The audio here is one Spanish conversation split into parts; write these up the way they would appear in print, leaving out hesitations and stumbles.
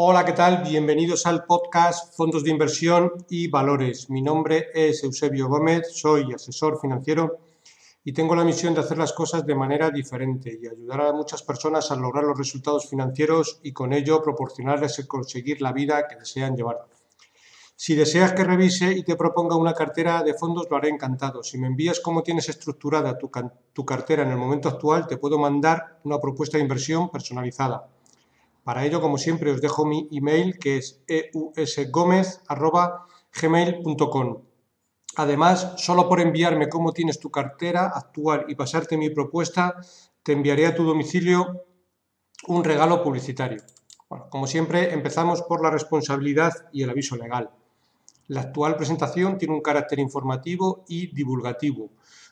Hola, ¿qué tal? Bienvenidos al podcast Fondos de Inversión y Valores. Mi nombre es Eusebio Gómez, soy asesor financiero y tengo la misión de hacer las cosas de manera diferente y ayudar a muchas personas a lograr los resultados financieros y con ello proporcionarles el conseguir la vida que desean llevar. Si deseas que revise y te proponga una cartera de fondos, lo haré encantado. Si me envías cómo tienes estructurada tu cartera en el momento actual, te puedo mandar una propuesta de inversión personalizada. Para ello, como siempre, os dejo mi email, que es eusgomez@gmail.com. Además, solo por enviarme cómo tienes tu cartera actual y pasarte mi propuesta, te enviaré a tu domicilio un regalo publicitario. Bueno, como siempre, empezamos por la responsabilidad y el aviso legal. La actual presentación tiene un carácter informativo y divulgativo.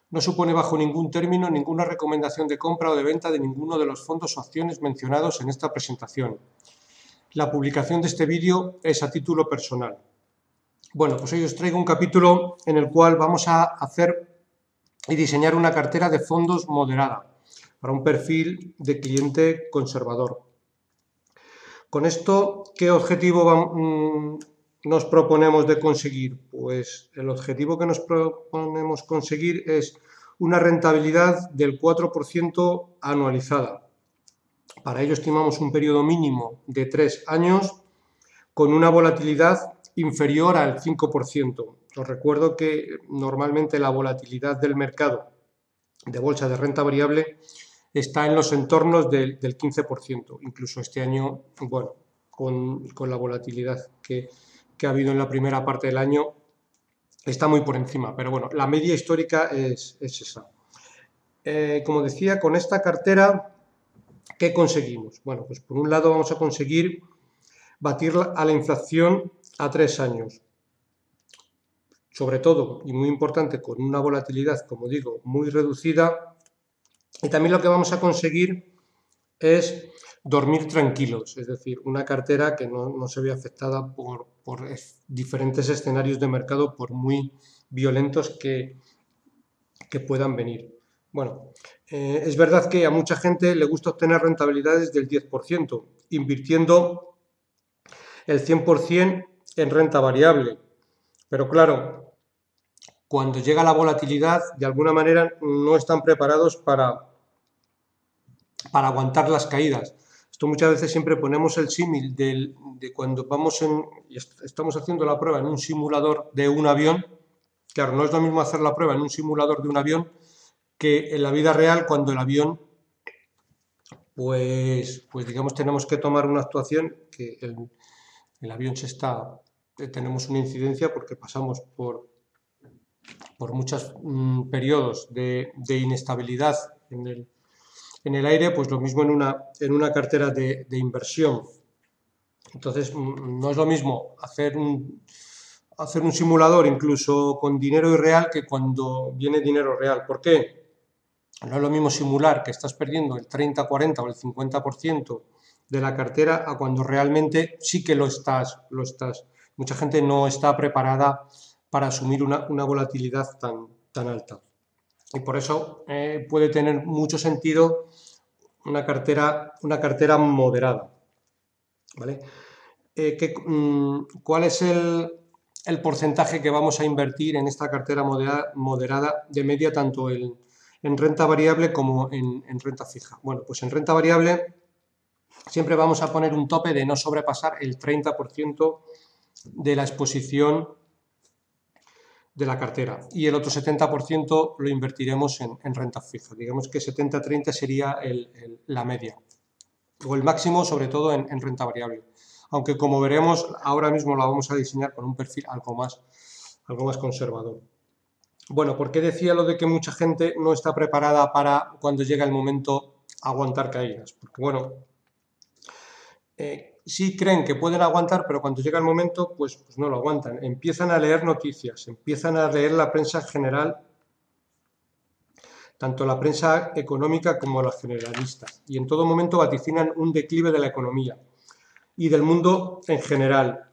No supone bajo ningún término ninguna recomendación de compra o de venta de ninguno de los fondos o acciones mencionados en esta presentación. La publicación de este vídeo es a título personal. Bueno, pues hoy os traigo un capítulo en el cual vamos a hacer y diseñar una cartera de fondos moderada para un perfil de cliente conservador. Con esto, ¿qué objetivo nos proponemos de conseguir? Pues el objetivo que nos proponemos conseguir es una rentabilidad del 4% anualizada. Para ello estimamos un periodo mínimo de 3 años con una volatilidad inferior al 5%. Os recuerdo que normalmente la volatilidad del mercado de bolsa de renta variable está en los entornos del 15%. Incluso este año, bueno, con la volatilidad que ha habido en la primera parte del año, está muy por encima. Pero bueno, la media histórica es esa. Como decía, con esta cartera, ¿qué conseguimos? Bueno, pues por un lado vamos a conseguir batir a la inflación a 3 años. Sobre todo, y muy importante, con una volatilidad, como digo, muy reducida. Y también lo que vamos a conseguir es dormir tranquilos, es decir, una cartera que no se ve afectada por diferentes escenarios de mercado, por muy violentos que puedan venir. Bueno, es verdad que a mucha gente le gusta obtener rentabilidades del 10%, invirtiendo el 100% en renta variable. Pero claro, cuando llega la volatilidad, de alguna manera no están preparados para aguantar las caídas. Esto muchas veces siempre ponemos el símil de cuando estamos haciendo la prueba en un simulador de un avión. Claro, no es lo mismo hacer la prueba en un simulador de un avión que en la vida real, cuando el avión, pues digamos, tenemos que tomar una actuación que el avión tenemos una incidencia porque pasamos por muchos periodos de inestabilidad en el aire, pues lo mismo en una cartera de inversión. Entonces, no es lo mismo hacer un simulador incluso con dinero irreal que cuando viene dinero real. ¿Por qué? No es lo mismo simular que estás perdiendo el 30, 40 o el 50% de la cartera a cuando realmente sí que lo estás. Mucha gente no está preparada para asumir una volatilidad tan alta. Y por eso puede tener mucho sentido una cartera moderada. ¿Vale? ¿Cuál es el porcentaje que vamos a invertir en esta cartera moderada de media, tanto en renta variable como en renta fija? Bueno, pues en renta variable siempre vamos a poner un tope de no sobrepasar el 30% de la exposición de la cartera y el otro 70% lo invertiremos en renta fija. Digamos que 70-30 sería la media o el máximo, sobre todo en renta variable. Aunque, como veremos, ahora mismo la vamos a diseñar con un perfil algo más conservador. Bueno, ¿por qué decía lo de que mucha gente no está preparada para, cuando llega el momento, aguantar caídas? Porque, bueno, sí creen que pueden aguantar, pero cuando llega el momento, pues no lo aguantan. Empiezan a leer noticias, empiezan a leer la prensa general, tanto la prensa económica como la generalista, y en todo momento vaticinan un declive de la economía y del mundo en general.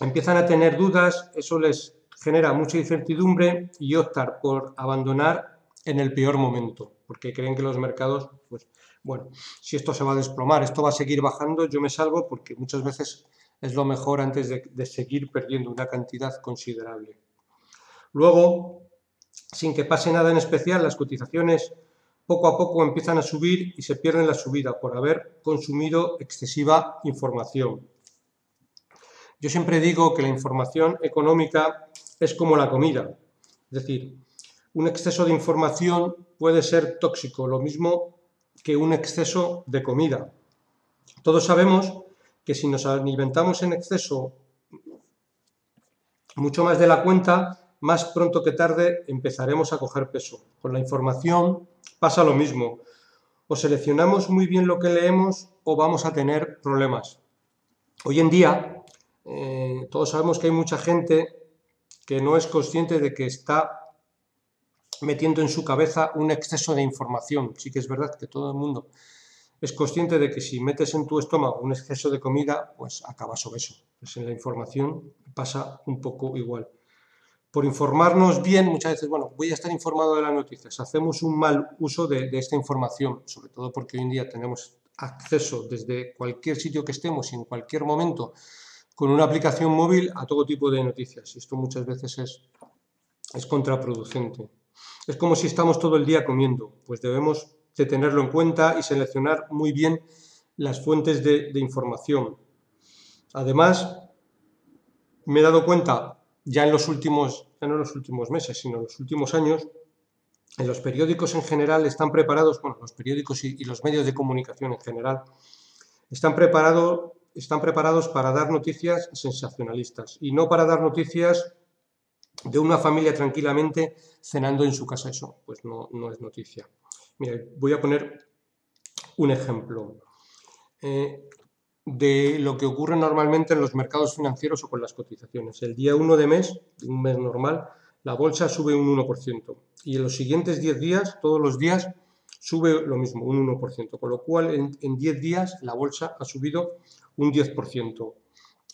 Empiezan a tener dudas, eso les genera mucha incertidumbre y optar por abandonar en el peor momento. porque creen que los mercados, pues bueno, si esto se va a desplomar, esto va a seguir bajando, yo me salgo porque muchas veces es lo mejor antes de seguir perdiendo una cantidad considerable. Luego, sin que pase nada en especial, las cotizaciones poco a poco empiezan a subir y se pierden la subida por haber consumido excesiva información. Yo siempre digo que la información económica es como la comida, es decir, un exceso de información puede ser tóxico, lo mismo que un exceso de comida. Todos sabemos que si nos alimentamos en exceso mucho más de la cuenta, más pronto que tarde empezaremos a coger peso. Con la información pasa lo mismo. O seleccionamos muy bien lo que leemos o vamos a tener problemas. Hoy en día, todos sabemos que hay mucha gente que no es consciente de que está metiendo en su cabeza un exceso de información. Sí que es verdad que todo el mundo es consciente de que si metes en tu estómago un exceso de comida, pues acabas obeso. Pues en la información pasa un poco igual. Por informarnos bien, muchas veces, bueno, voy a estar informado de las noticias, hacemos un mal uso de esta información, sobre todo porque hoy en día tenemos acceso desde cualquier sitio que estemos y en cualquier momento con una aplicación móvil a todo tipo de noticias. Y esto muchas veces es contraproducente. Es como si estamos todo el día comiendo, pues debemos de tenerlo en cuenta y seleccionar muy bien las fuentes de información. Además, me he dado cuenta ya no en los últimos meses, sino en los últimos años, en los periódicos en general están preparados, bueno, los periódicos y los medios de comunicación en general, están preparados para dar noticias sensacionalistas y no para dar noticias de una familia tranquilamente cenando en su casa. Eso pues no es noticia. Mira, voy a poner un ejemplo de lo que ocurre normalmente en los mercados financieros o con las cotizaciones. El día 1 de un mes normal, la bolsa sube un 1% y en los siguientes 10 días, todos los días, sube lo mismo, un 1%, con lo cual en 10 días la bolsa ha subido un 10%.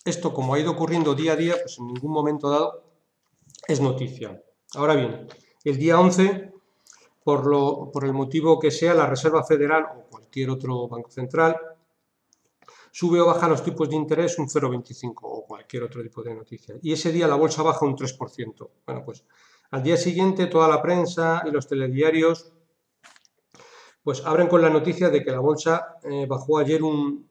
Esto, como ha ido ocurriendo día a día, pues en ningún momento dado es noticia. Ahora bien, el día 11, por el motivo que sea, la Reserva Federal o cualquier otro banco central sube o baja los tipos de interés un 0,25 o cualquier otro tipo de noticia. Y ese día la bolsa baja un 3%. Bueno, pues al día siguiente toda la prensa y los telediarios pues abren con la noticia de que la bolsa bajó ayer un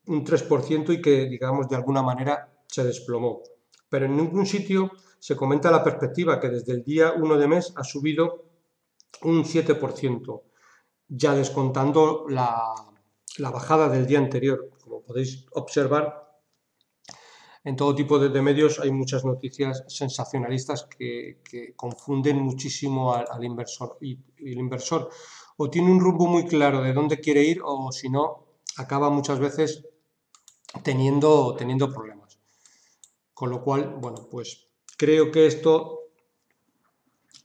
3% y que, digamos, de alguna manera se desplomó. Pero en ningún sitio se comenta la perspectiva que desde el día 1 de mes ha subido un 7%, ya descontando la bajada del día anterior. Como podéis observar, en todo tipo de medios hay muchas noticias sensacionalistas que confunden muchísimo al inversor. Y el inversor o tiene un rumbo muy claro de dónde quiere ir o si no, acaba muchas veces teniendo problemas. Con lo cual, bueno, pues creo que esto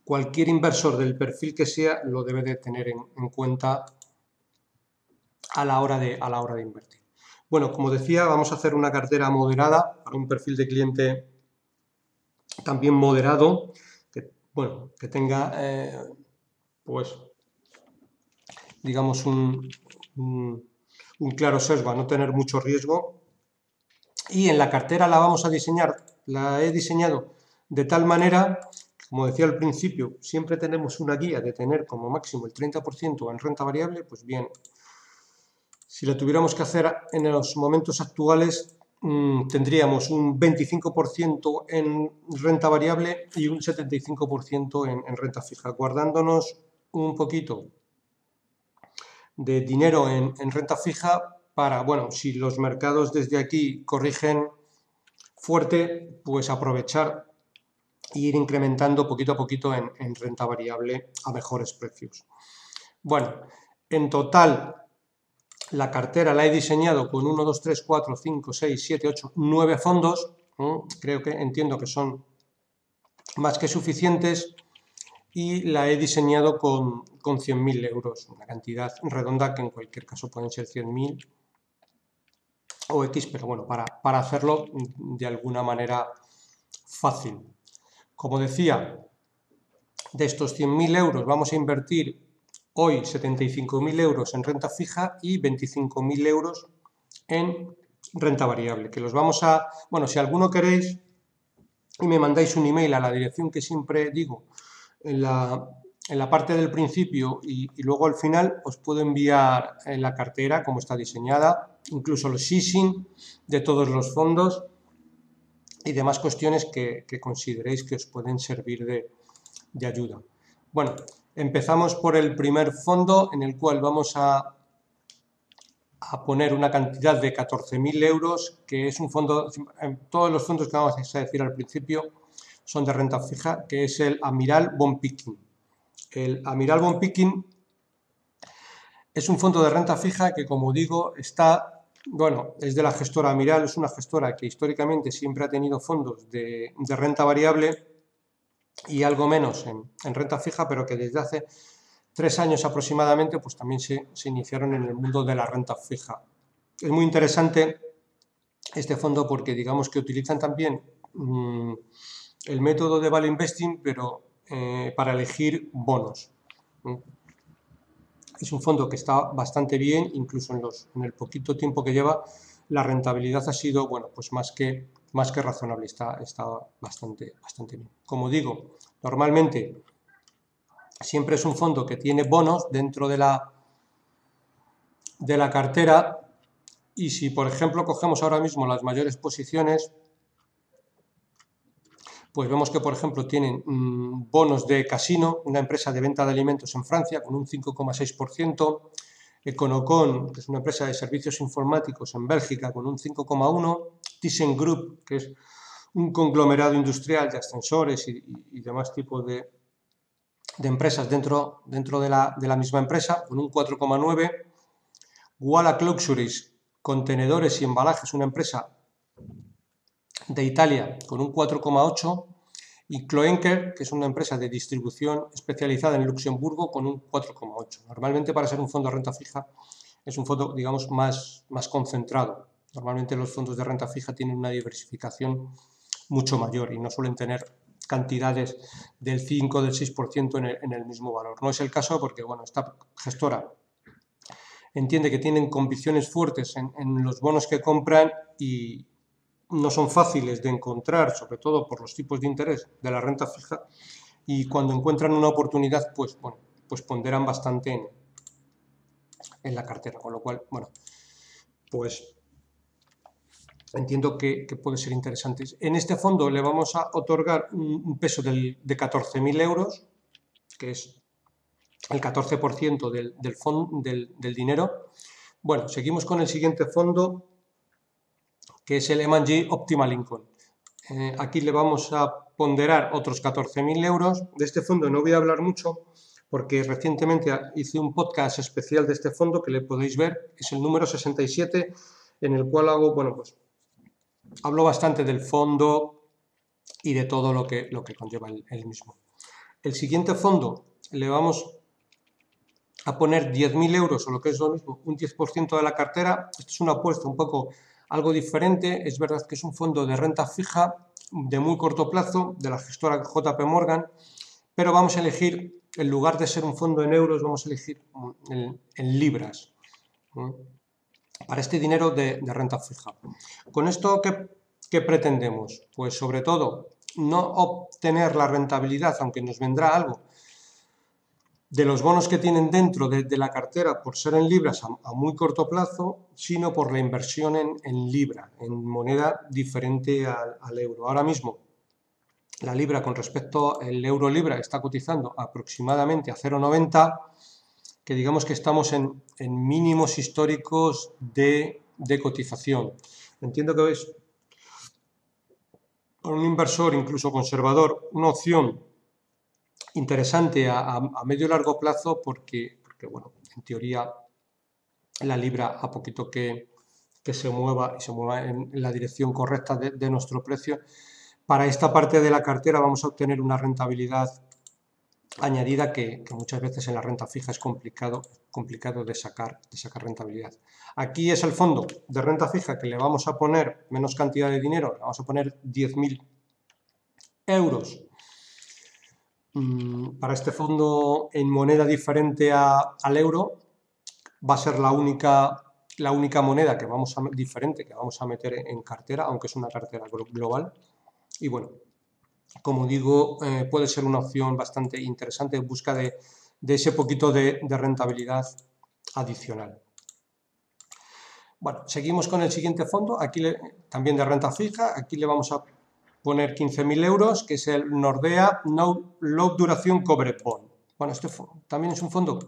cualquier inversor del perfil que sea lo debe de tener en cuenta a la hora de invertir. Bueno, como decía, vamos a hacer una cartera moderada para un perfil de cliente también moderado, que tenga, pues, digamos, un claro sesgo a no tener mucho riesgo. Y en la cartera la he diseñado de tal manera, como decía al principio, siempre tenemos una guía de tener como máximo el 30% en renta variable, pues bien, si lo tuviéramos que hacer en los momentos actuales, tendríamos un 25% en renta variable y un 75% en renta fija, guardándonos un poquito de dinero en renta fija para, bueno, si los mercados desde aquí corrigen fuerte, pues aprovechar e ir incrementando poquito a poquito en renta variable a mejores precios. Bueno, en total la cartera la he diseñado con 1, 2, 3, 4, 5, 6, 7, 8, 9 fondos. Entiendo que son más que suficientes y la he diseñado con 100.000 euros, una cantidad redonda que en cualquier caso pueden ser 100.000 o X, pero bueno, para hacerlo de alguna manera fácil. Como decía, de estos 100.000 euros vamos a invertir hoy 75.000 euros en renta fija y 25.000 euros en renta variable, que los vamos a... Bueno, si alguno queréis y me mandáis un email a la dirección que siempre digo en la parte del principio y luego al final, os puedo enviar en la cartera cómo está diseñada, incluso los sishing de todos los fondos y demás cuestiones que consideréis que os pueden servir de ayuda. Bueno, empezamos por el primer fondo, en el cual vamos a poner una cantidad de 14.000 euros, que es un fondo, todos los fondos que vamos a decir al principio son de renta fija, que es el Amiral Bond Picking. El Amiral Bond Picking es un fondo de renta fija que, como digo, es de la gestora Amiral, es una gestora que históricamente siempre ha tenido fondos de renta variable y algo menos en renta fija, pero que desde hace 3 años aproximadamente pues también se iniciaron en el mundo de la renta fija. Es muy interesante este fondo porque digamos que utilizan también el método de value investing, pero para elegir bonos. Es un fondo que está bastante bien, incluso en el poquito tiempo que lleva, la rentabilidad ha sido, bueno, pues más que razonable, está bastante bien. Como digo, normalmente siempre es un fondo que tiene bonos dentro de la cartera, y si por ejemplo cogemos ahora mismo las mayores posiciones, pues vemos que por ejemplo tienen bonos de Casino, una empresa de venta de alimentos en Francia, con un 5,6%, Econocom, que es una empresa de servicios informáticos en Bélgica, con un 5,1%, ThyssenKrupp, que es un conglomerado industrial de ascensores y demás tipos de empresas dentro de la misma empresa, con un 4,9%, Wallach Luxuries, contenedores y embalajes, una empresa de Italia, con un 4,8%, y Cloenker, que es una empresa de distribución especializada en Luxemburgo, con un 4,8%. Normalmente, para ser un fondo de renta fija, es un fondo, digamos, más concentrado. Normalmente los fondos de renta fija tienen una diversificación mucho mayor y no suelen tener cantidades del 5 o del 6% en el mismo valor. No es el caso porque, bueno, esta gestora entiende que tienen convicciones fuertes en los bonos que compran y no son fáciles de encontrar, sobre todo por los tipos de interés de la renta fija, y cuando encuentran una oportunidad, pues bueno, pues ponderan bastante en la cartera, con lo cual, bueno, pues entiendo que puede ser interesante. En este fondo le vamos a otorgar un peso de 14.000 euros, que es el 14% del dinero. Bueno, seguimos con el siguiente fondo, que es el M&G Optimal Income. Aquí le vamos a ponderar otros 14.000 euros. De este fondo no voy a hablar mucho porque recientemente hice un podcast especial de este fondo que le podéis ver, es el número 67, en el cual hablo bastante del fondo y de todo lo que conlleva el mismo. El siguiente fondo le vamos a poner 10.000 euros, o lo que es lo mismo, un 10% de la cartera. Esto es una apuesta un poco algo diferente. Es verdad que es un fondo de renta fija de muy corto plazo, de la gestora JP Morgan, pero vamos a elegir, en lugar de ser un fondo en euros, vamos a elegir en libras, para este dinero de renta fija. Con esto, ¿qué pretendemos? Pues sobre todo, no obtener la rentabilidad, aunque nos vendrá algo, de los bonos que tienen dentro de la cartera por ser en libras a muy corto plazo, sino por la inversión en libra, en moneda diferente al euro. Ahora mismo, la libra con respecto al euro libra está cotizando aproximadamente a 0,90, que digamos que estamos en mínimos históricos de cotización. Entiendo que es para un inversor, incluso conservador, una opción interesante a medio y largo plazo porque, bueno, en teoría la libra, a poquito que se mueva y se mueva en la dirección correcta de nuestro precio, para esta parte de la cartera vamos a obtener una rentabilidad añadida que muchas veces en la renta fija es complicado de sacar rentabilidad. Aquí es el fondo de renta fija que le vamos a poner menos cantidad de dinero, le vamos a poner 10.000 euros. para este fondo en moneda diferente al euro, va a ser la única moneda diferente que vamos a meter en cartera, aunque es una cartera global. Y bueno, como digo, puede ser una opción bastante interesante en busca de ese poquito de rentabilidad adicional. Bueno, seguimos con el siguiente fondo, aquí también de renta fija, aquí le vamos a poner 15.000 euros, que es el Nordea Low Duración Covered Bond. Bueno, este también es un fondo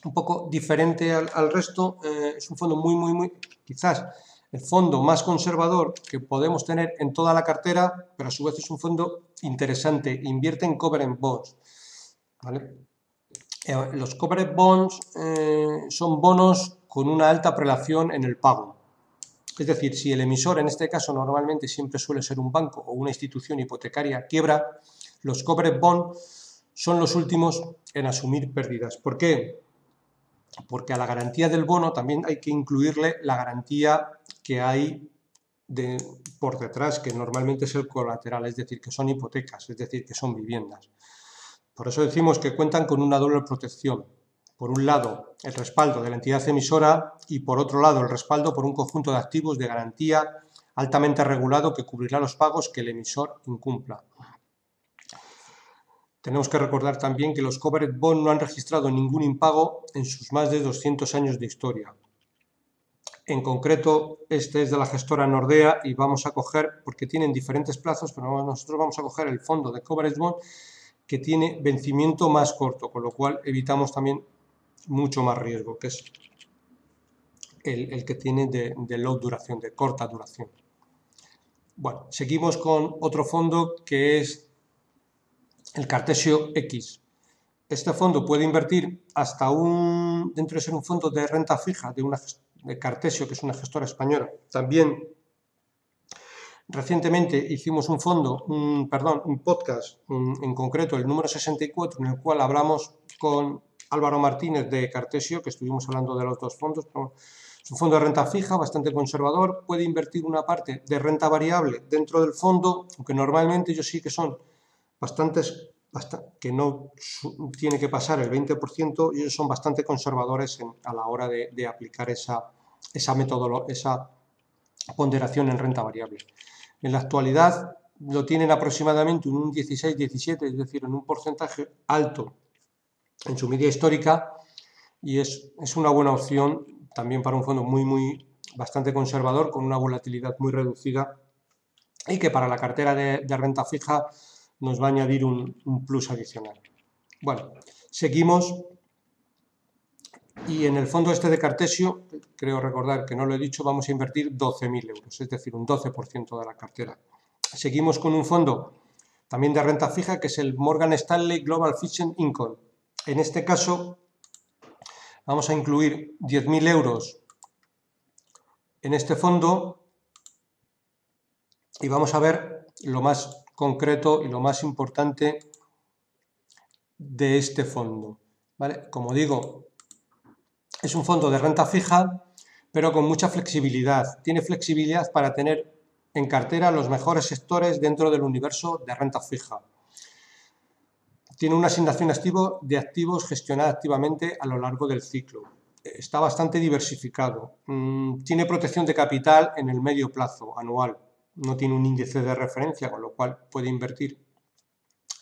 un poco diferente al resto, es un fondo muy, quizás el fondo más conservador que podemos tener en toda la cartera, pero a su vez es un fondo interesante, invierte en covered bonds, ¿vale? Los covered bonds son bonos con una alta prelación en el pago. Es decir, si el emisor, en este caso normalmente siempre suele ser un banco o una institución hipotecaria, quiebra, los covered bonds son los últimos en asumir pérdidas. ¿Por qué? Porque a la garantía del bono también hay que incluirle la garantía que hay por detrás, que normalmente es el colateral, es decir, que son hipotecas, es decir, que son viviendas. Por eso decimos que cuentan con una doble protección. Por un lado, el respaldo de la entidad emisora y por otro lado, el respaldo por un conjunto de activos de garantía altamente regulado que cubrirá los pagos que el emisor incumpla. Tenemos que recordar también que los covered bonds no han registrado ningún impago en sus más de 200 años de historia. En concreto, este es de la gestora Nordea y vamos a coger, porque tienen diferentes plazos, pero nosotros vamos a coger el fondo de covered bond que tiene vencimiento más corto, con lo cual evitamos también mucho más riesgo, que es el que tiene de low duración, de corta duración. Bueno, seguimos con otro fondo que es el Cartesio X. Este fondo puede invertir hasta dentro de ser un fondo de renta fija de Cartesio, que es una gestora española. También recientemente hicimos un podcast, en concreto el número 64, en el cual hablamos con Álvaro Martínez de Cartesio, que estuvimos hablando de los dos fondos. Es un fondo de renta fija, bastante conservador, puede invertir una parte de renta variable dentro del fondo, aunque normalmente ellos sí que son que no tiene que pasar el 20% y ellos son bastante conservadores a la hora de aplicar esa metodología, esa ponderación en renta variable. En la actualidad lo tienen aproximadamente en un 16-17, es decir, en un porcentaje alto en su media histórica y es una buena opción también para un fondo bastante conservador, con una volatilidad muy reducida y que para la cartera de renta fija nos va a añadir un plus adicional. Bueno, seguimos y en el fondo este de Cartesio, creo recordar que no lo he dicho, vamos a invertir 12.000 euros, es decir, un 12% de la cartera. Seguimos con un fondo también de renta fija que es el Morgan Stanley Global Fixed Income. En este caso vamos a incluir 10.000 euros en este fondo y vamos a ver lo más concreto y lo más importante de este fondo, ¿vale? Como digo, es un fondo de renta fija, pero con mucha flexibilidad. Tiene flexibilidad para tener en cartera los mejores sectores dentro del universo de renta fija. Tiene una asignación de activos gestionada activamente a lo largo del ciclo. Está bastante diversificado. Tiene protección de capital en el medio plazo anual. No tiene un índice de referencia, con lo cual puede invertir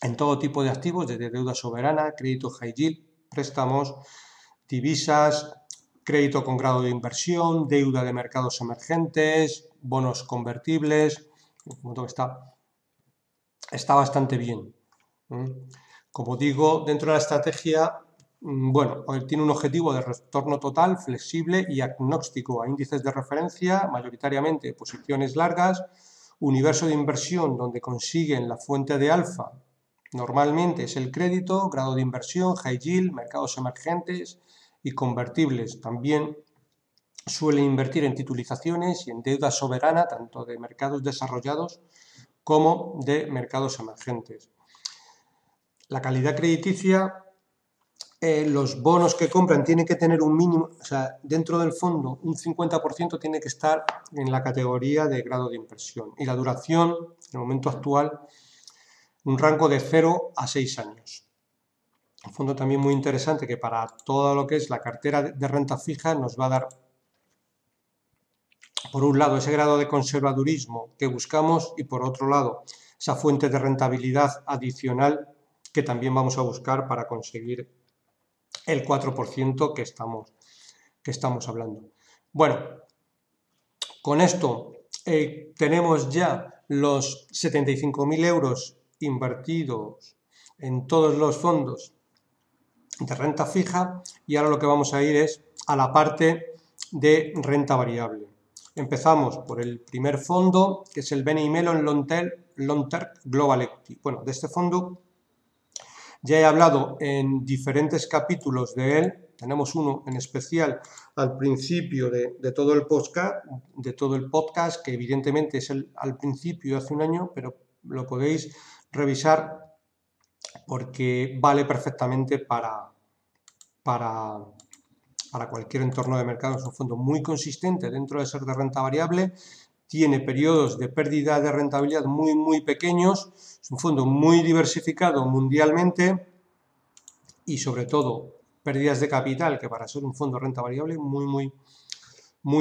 en todo tipo de activos, desde deuda soberana, crédito high yield, préstamos, divisas, crédito con grado de inversión, deuda de mercados emergentes, bonos convertibles. Está bastante bien. Como digo, dentro de la estrategia, bueno, tiene un objetivo de retorno total, flexible y agnóstico a índices de referencia, mayoritariamente posiciones largas, universo de inversión donde consiguen la fuente de alfa, normalmente es el crédito, grado de inversión, high yield, mercados emergentes y convertibles. También suele invertir en titulizaciones y en deuda soberana, tanto de mercados desarrollados como de mercados emergentes. La calidad crediticia, los bonos que compran tienen que tener un mínimo, o sea, dentro del fondo un 50% tiene que estar en la categoría de grado de inversión. Y la duración, en el momento actual, un rango de 0 a 6 años. Un fondo también muy interesante que para todo lo que es la cartera de renta fija nos va a dar, por un lado, ese grado de conservadurismo que buscamos y por otro lado, esa fuente de rentabilidad adicional que también vamos a buscar para conseguir el 4% que estamos hablando. Bueno, con esto tenemos ya los 75.000 euros invertidos en todos los fondos de renta fija y ahora lo que vamos a ir es a la parte de renta variable. Empezamos por el primer fondo, que es el BNY Mellon Long Term Global Equity. Bueno, de este fondo ya he hablado en diferentes capítulos de él. Tenemos uno en especial al principio de todo el podcast, que evidentemente es al principio hace un año, pero lo podéis revisar porque vale perfectamente para cualquier entorno de mercado. Es un fondo muy consistente dentro de ser de renta variable, tiene periodos de pérdida de rentabilidad muy pequeños, es un fondo muy diversificado mundialmente y sobre todo pérdidas de capital, que para ser un fondo de renta variable muy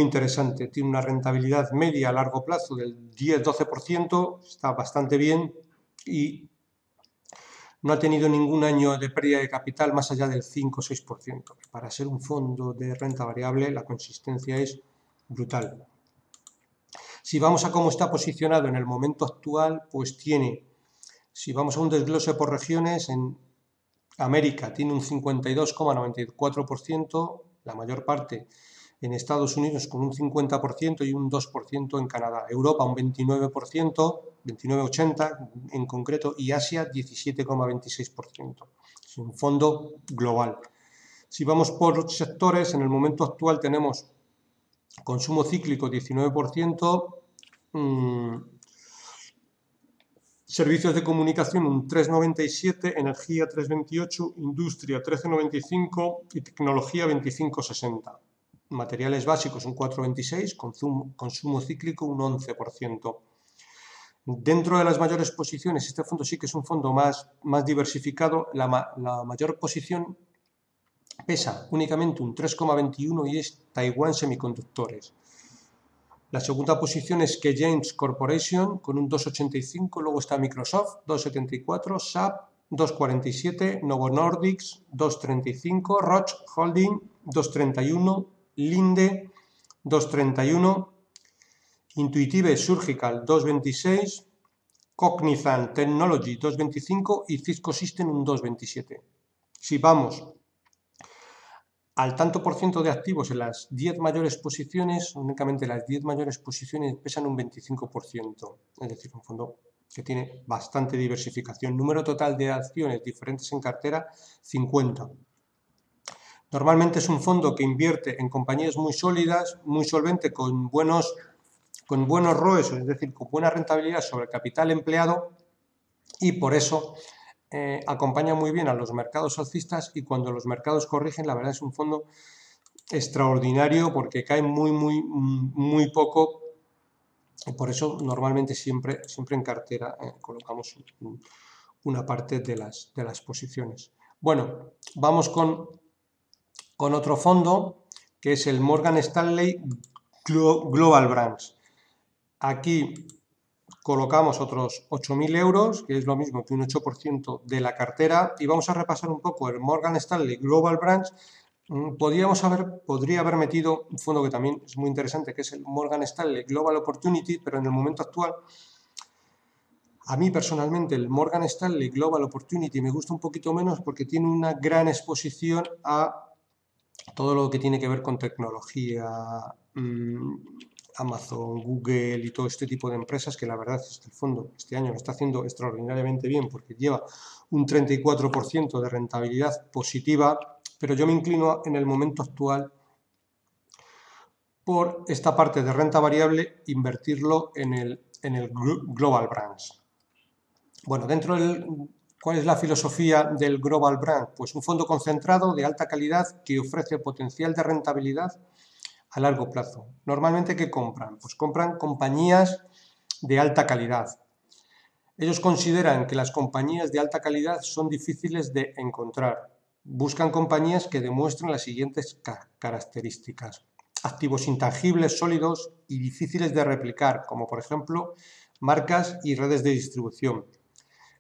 interesante. Tiene una rentabilidad media a largo plazo del 10-12%, está bastante bien y no ha tenido ningún año de pérdida de capital más allá del 5 o 6%. Para ser un fondo de renta variable, la consistencia es brutal. Si vamos a cómo está posicionado en el momento actual, pues tiene, si vamos a un desglose por regiones, en América tiene un 52,94%, la mayor parte en Estados Unidos con un 50% y un 2% en Canadá. Europa un 29%, 29,80% en concreto, y Asia 17,26%. Es un fondo global. Si vamos por sectores, en el momento actual tenemos consumo cíclico 19%, servicios de comunicación un 3,97%, energía 3,28%, industria 13,95% y tecnología 25,60%. Materiales básicos un 4,26%, consumo cíclico un 11%. Dentro de las mayores posiciones, este fondo sí que es un fondo más diversificado. La mayor posición pesa únicamente un 3,21% y es Taiwan Semiconductores. La segunda posición es Key James Corporation con un 2,85%, luego está Microsoft 2,74%, SAP 2,47%, Novo Nordisk 2,35%, Roche Holding 2,31%, Linde 2,31%, Intuitive Surgical 2,26%, Cognizant Technology 2,25% y Cisco Systems un 2,27%. Si vamos al tanto por ciento de activos en las 10 mayores posiciones, únicamente las 10 mayores posiciones pesan un 25%, es decir, un fondo que tiene bastante diversificación. Número total de acciones diferentes en cartera, 50. Normalmente es un fondo que invierte en compañías muy sólidas, muy solvente, con buenos ROEs, es decir, con buena rentabilidad sobre el capital empleado, y por eso acompaña muy bien a los mercados alcistas, y cuando los mercados corrigen, la verdad es un fondo extraordinario porque cae muy poco, y por eso normalmente siempre en cartera colocamos una parte de las posiciones. Bueno, vamos con otro fondo que es el Morgan Stanley Global Brands. Aquí colocamos otros 8.000 euros, que es lo mismo que un 8% de la cartera, y vamos a repasar un poco el Morgan Stanley Global Brands. Podría haber metido un fondo que también es muy interesante, que es el Morgan Stanley Global Opportunity, pero en el momento actual, a mí personalmente el Morgan Stanley Global Opportunity me gusta un poquito menos porque tiene una gran exposición a todo lo que tiene que ver con tecnología, Amazon, Google y todo este tipo de empresas, que la verdad es que el fondo este año lo está haciendo extraordinariamente bien porque lleva un 34% de rentabilidad positiva, pero yo me inclino en el momento actual por esta parte de renta variable, invertirlo en el Global Brands. Bueno, ¿cuál es la filosofía del Global Brand? Pues un fondo concentrado de alta calidad que ofrece potencial de rentabilidad a largo plazo. Normalmente, ¿qué compran? Pues compran compañías de alta calidad. Ellos consideran que las compañías de alta calidad son difíciles de encontrar. Buscan compañías que demuestren las siguientes características: activos intangibles, sólidos y difíciles de replicar, como por ejemplo marcas y redes de distribución.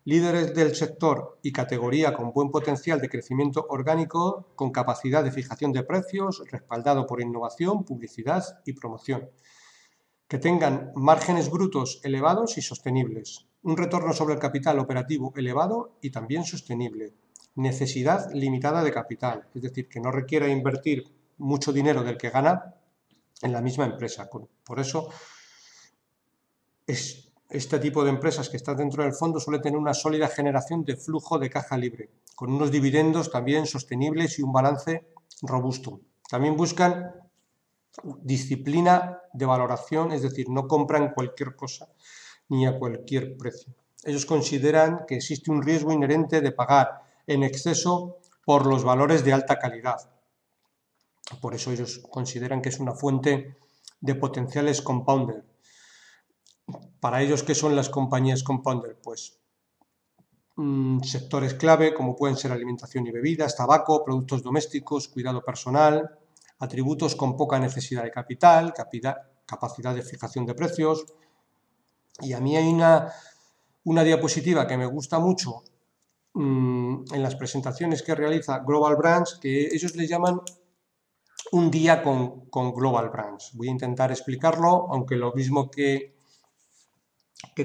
Líderes del sector y categoría con buen potencial de crecimiento orgánico, con capacidad de fijación de precios, respaldado por innovación, publicidad y promoción. Que tengan márgenes brutos elevados y sostenibles. Un retorno sobre el capital operativo elevado y también sostenible. Necesidad limitada de capital, es decir, que no requiera invertir mucho dinero del que gana en la misma empresa. Por eso, este tipo de empresas que están dentro del fondo suele tener una sólida generación de flujo de caja libre, con unos dividendos también sostenibles y un balance robusto. También buscan disciplina de valoración, es decir, no compran cualquier cosa ni a cualquier precio. Ellos consideran que existe un riesgo inherente de pagar en exceso por los valores de alta calidad. Por eso ellos consideran que es una fuente de potenciales compounder. Para ellos, ¿qué son las compañías compounder? Pues sectores clave como pueden ser alimentación y bebidas, tabaco, productos domésticos, cuidado personal, atributos con poca necesidad de capital, capacidad de fijación de precios. Y a mí hay una diapositiva que me gusta mucho en las presentaciones que realiza Global Brands, que ellos le llaman un día con Global Brands. Voy a intentar explicarlo, aunque lo mismo que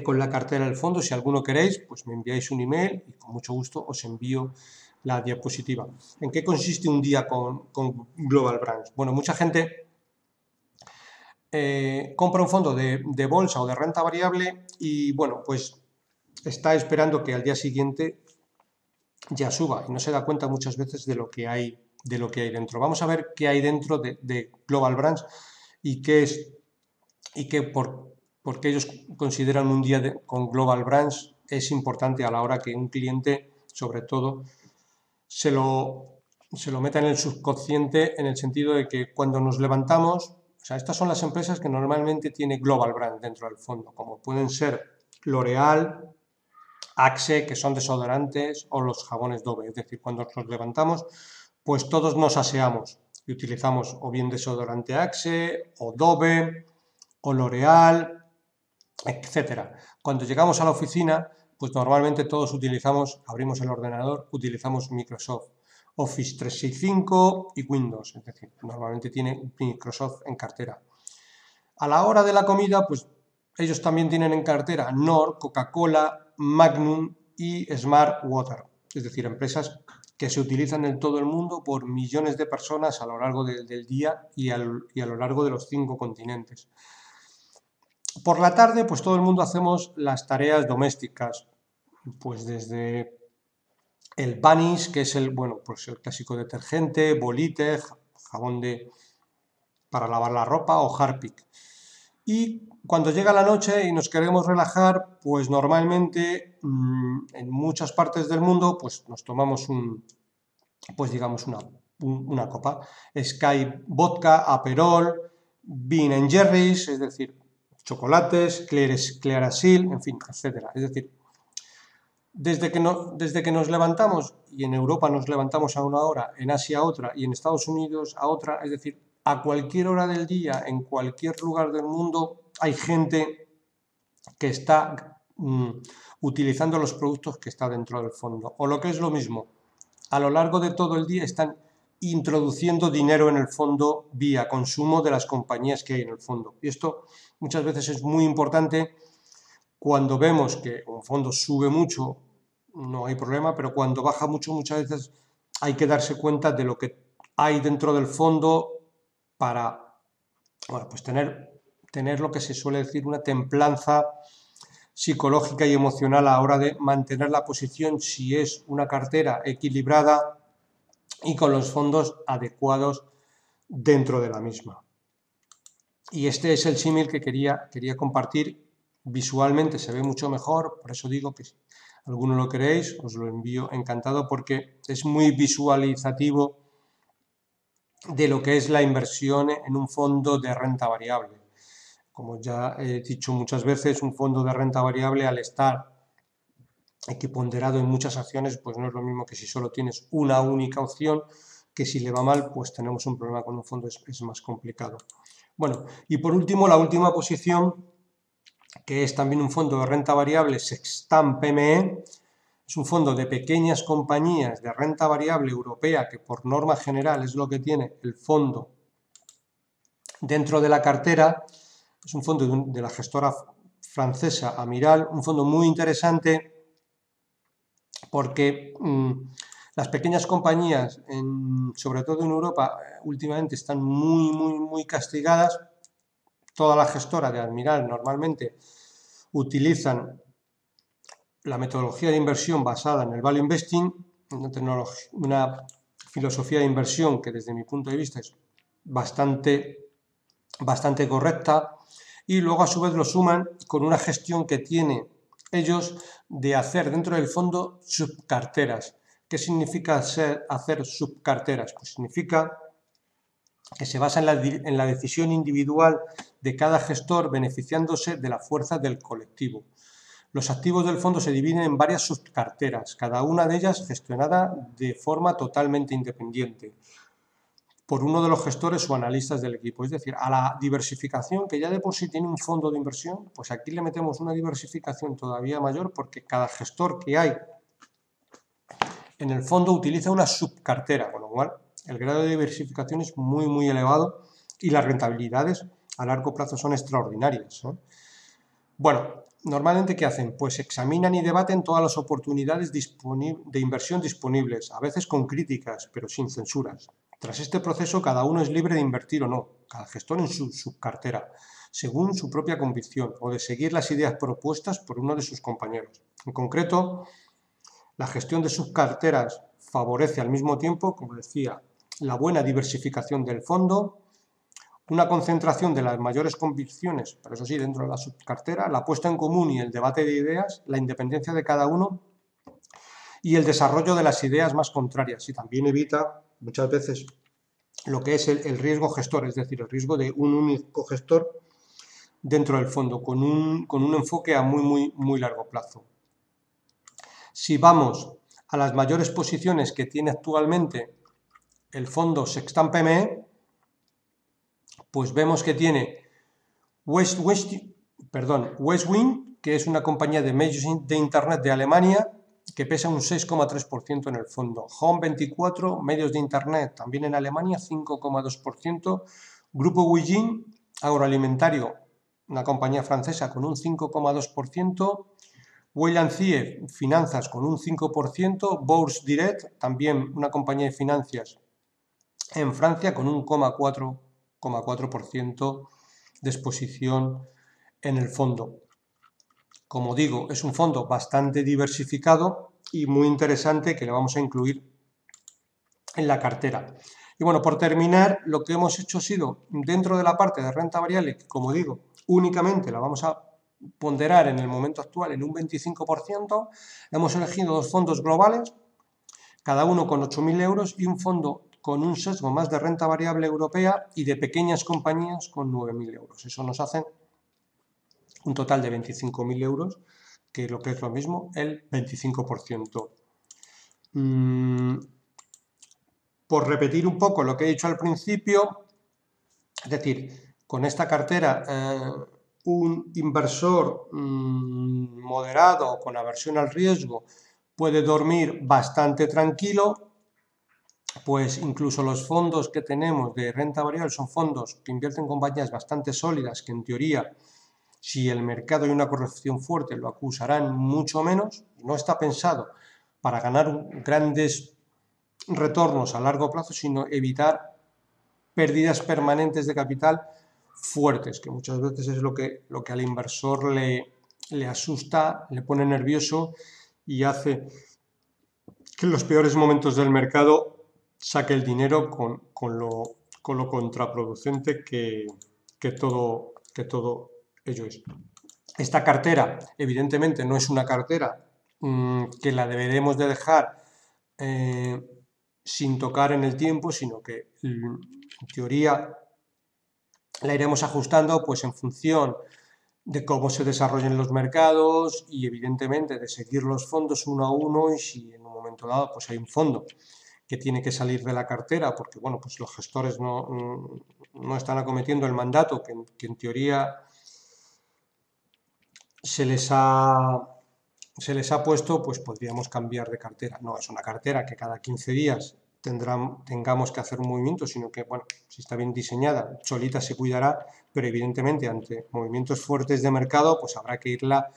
con la cartera del fondo, si alguno queréis, pues me enviáis un email y con mucho gusto os envío la diapositiva. ¿En qué consiste un día con Global Brands? Bueno, mucha gente compra un fondo de bolsa o de renta variable y, bueno, pues está esperando que al día siguiente ya suba y no se da cuenta muchas veces de lo que hay dentro. Vamos a ver qué hay dentro de Global Brands y por qué ellos consideran un día con Global Brands es importante a la hora que un cliente, sobre todo, se lo meta en el subconsciente, en el sentido de que cuando nos levantamos, o sea, estas son las empresas que normalmente tiene Global Brand dentro del fondo, como pueden ser L'Oreal, Axe, que son desodorantes, o los jabones Dove. Es decir, cuando nos levantamos, pues todos nos aseamos y utilizamos o bien desodorante Axe, o Dove, o L'Oreal, etcétera. Cuando llegamos a la oficina, pues normalmente todos abrimos el ordenador, utilizamos Microsoft Office 365 y Windows, es decir, normalmente tiene Microsoft en cartera. A la hora de la comida, pues ellos también tienen en cartera Knorr, Coca-Cola, Magnum y Smart Water, es decir, empresas que se utilizan en todo el mundo por millones de personas a lo largo del día y a lo largo de los 5 continentes. Por la tarde, pues todo el mundo hacemos las tareas domésticas, pues desde el Vanish, que es el clásico detergente, Bolite, jabón para lavar la ropa, o Harpic. Y cuando llega la noche y nos queremos relajar, pues normalmente en muchas partes del mundo pues nos tomamos una copa. Sky Vodka, Aperol, Bean & Jerry's, es decir, chocolates, Clearasil, en fin, etcétera. Es decir, desde que nos levantamos, y en Europa nos levantamos a una hora, en Asia a otra y en Estados Unidos a otra, es decir, a cualquier hora del día, en cualquier lugar del mundo, hay gente que está utilizando los productos que está dentro del fondo. O lo que es lo mismo, a lo largo de todo el día están introduciendo dinero en el fondo vía consumo de las compañías que hay en el fondo. Y esto muchas veces es muy importante. Cuando vemos que un fondo sube mucho, no hay problema, pero cuando baja mucho, muchas veces hay que darse cuenta de lo que hay dentro del fondo para, bueno, pues tener lo que se suele decir una templanza psicológica y emocional a la hora de mantener la posición, si es una cartera equilibrada y con los fondos adecuados dentro de la misma. Y este es el símil que quería compartir. Visualmente se ve mucho mejor, por eso digo que si alguno lo queréis, os lo envío encantado, porque es muy visualizativo de lo que es la inversión en un fondo de renta variable. Como ya he dicho muchas veces, un fondo de renta variable, al estar equiponderado en muchas acciones, pues no es lo mismo que si solo tienes una única opción, que si le va mal, pues tenemos un problema con un fondo, es más complicado. Bueno, y por último, la última posición, que es también un fondo de renta variable, Sextant PME, es un fondo de pequeñas compañías de renta variable europea, que por norma general es lo que tiene el fondo dentro de la cartera. Es un fondo de la gestora francesa Amiral, un fondo muy interesante porque las pequeñas compañías, sobre todo en Europa, últimamente están muy castigadas. Toda la gestora de Admiral normalmente utilizan la metodología de inversión basada en el value investing, una filosofía de inversión que desde mi punto de vista es bastante correcta, y luego a su vez lo suman con una gestión que tiene ellos de hacer dentro del fondo subcarteras. ¿Qué significa hacer subcarteras? Pues significa que se basa en la decisión individual de cada gestor, beneficiándose de la fuerza del colectivo. Los activos del fondo se dividen en varias subcarteras, cada una de ellas gestionada de forma totalmente independiente por uno de los gestores o analistas del equipo. Es decir, a la diversificación, que ya de por sí tiene un fondo de inversión, pues aquí le metemos una diversificación todavía mayor, porque cada gestor que hay en el fondo utiliza una subcartera, con lo cual el grado de diversificación es muy elevado y las rentabilidades a largo plazo son extraordinarias, ¿eh? Bueno, normalmente ¿qué hacen? Pues examinan y debaten todas las oportunidades de inversión disponibles, a veces con críticas, pero sin censuras. Tras este proceso, cada uno es libre de invertir o no, cada gestor en su subcartera, según su propia convicción, o de seguir las ideas propuestas por uno de sus compañeros. En concreto, la gestión de subcarteras favorece al mismo tiempo, como decía, la buena diversificación del fondo, una concentración de las mayores convicciones, pero eso sí, dentro de la subcartera, la puesta en común y el debate de ideas, la independencia de cada uno y el desarrollo de las ideas más contrarias. Y también evita muchas veces lo que es el riesgo gestor, es decir, el riesgo de un único gestor dentro del fondo, con un enfoque a muy largo plazo. Si vamos a las mayores posiciones que tiene actualmente el fondo Sextant PME, pues vemos que tiene Westwing, que es una compañía de medios de Internet de Alemania, que pesa un 6,3% en el fondo. Home24, medios de Internet, también en Alemania, 5,2%. Grupo Weijin, agroalimentario, una compañía francesa, con un 5,2%. Weyland CIE, finanzas, con un 5%. Bourse Direct, también una compañía de finanzas en Francia, con un 4,4% de exposición en el fondo. Como digo, es un fondo bastante diversificado y muy interesante, que le vamos a incluir en la cartera. Y bueno, por terminar, lo que hemos hecho ha sido, dentro de la parte de renta variable, que como digo, únicamente la vamos a ponderar en el momento actual en un 25%, hemos elegido dos fondos globales, cada uno con 8.000 euros, y un fondo con un sesgo más de renta variable europea y de pequeñas compañías con 9.000 euros. Eso nos hace un total de 25.000 euros, que lo que es lo mismo, el 25%. Por repetir un poco lo que he dicho al principio, es decir, con esta cartera, un inversor moderado, con aversión al riesgo, puede dormir bastante tranquilo. Pues incluso los fondos que tenemos de renta variable son fondos que invierten en compañías bastante sólidas, que en teoría, si el mercado hay una corrección fuerte, lo acusarán mucho menos. No está pensado para ganar grandes retornos a largo plazo, sino evitar pérdidas permanentes de capital fuertes, que muchas veces es lo que al inversor le asusta, le pone nervioso y hace que en los peores momentos del mercado saque el dinero con lo contraproducente que todo ello es. Esta cartera, evidentemente, no es una cartera que la deberemos de dejar sin tocar en el tiempo, sino que en teoría la iremos ajustando pues en función de cómo se desarrollen los mercados y evidentemente de seguir los fondos uno a uno, y si en un momento dado pues hay un fondo que tiene que salir de la cartera porque bueno, pues los gestores no están acometiendo el mandato que en teoría se les ha puesto, pues podríamos cambiar de cartera. No es una cartera que cada 15 días tengamos que hacer un movimiento, sino que, bueno, si está bien diseñada, solita se cuidará, pero evidentemente ante movimientos fuertes de mercado, pues habrá que irla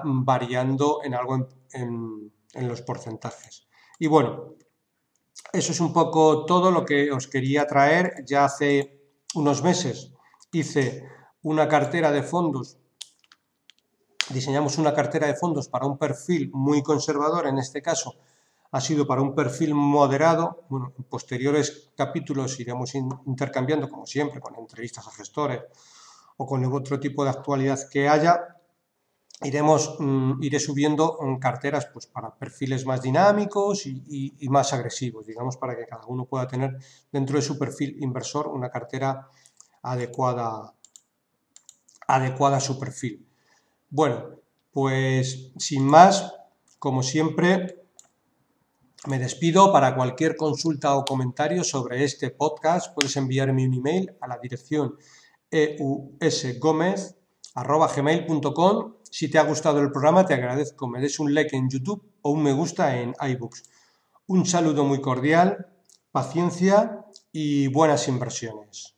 variando en algo en los porcentajes. Y bueno, eso es un poco todo lo que os quería traer. Ya hace unos meses hice una cartera de fondos, diseñamos una cartera de fondos para un perfil muy conservador, en este caso ha sido para un perfil moderado. Bueno, en posteriores capítulos iremos intercambiando, como siempre, con entrevistas a gestores o con otro tipo de actualidad que haya. Iré subiendo carteras pues, para perfiles más dinámicos y más agresivos, digamos, para que cada uno pueda tener dentro de su perfil inversor una cartera adecuada a su perfil. Bueno, pues sin más, como siempre, me despido. Para cualquier consulta o comentario sobre este podcast, puedes enviarme un email a la dirección eusgomez@gmail.com. Si te ha gustado el programa, te agradezco me des un like en YouTube o un me gusta en iBooks. Un saludo muy cordial, paciencia y buenas inversiones.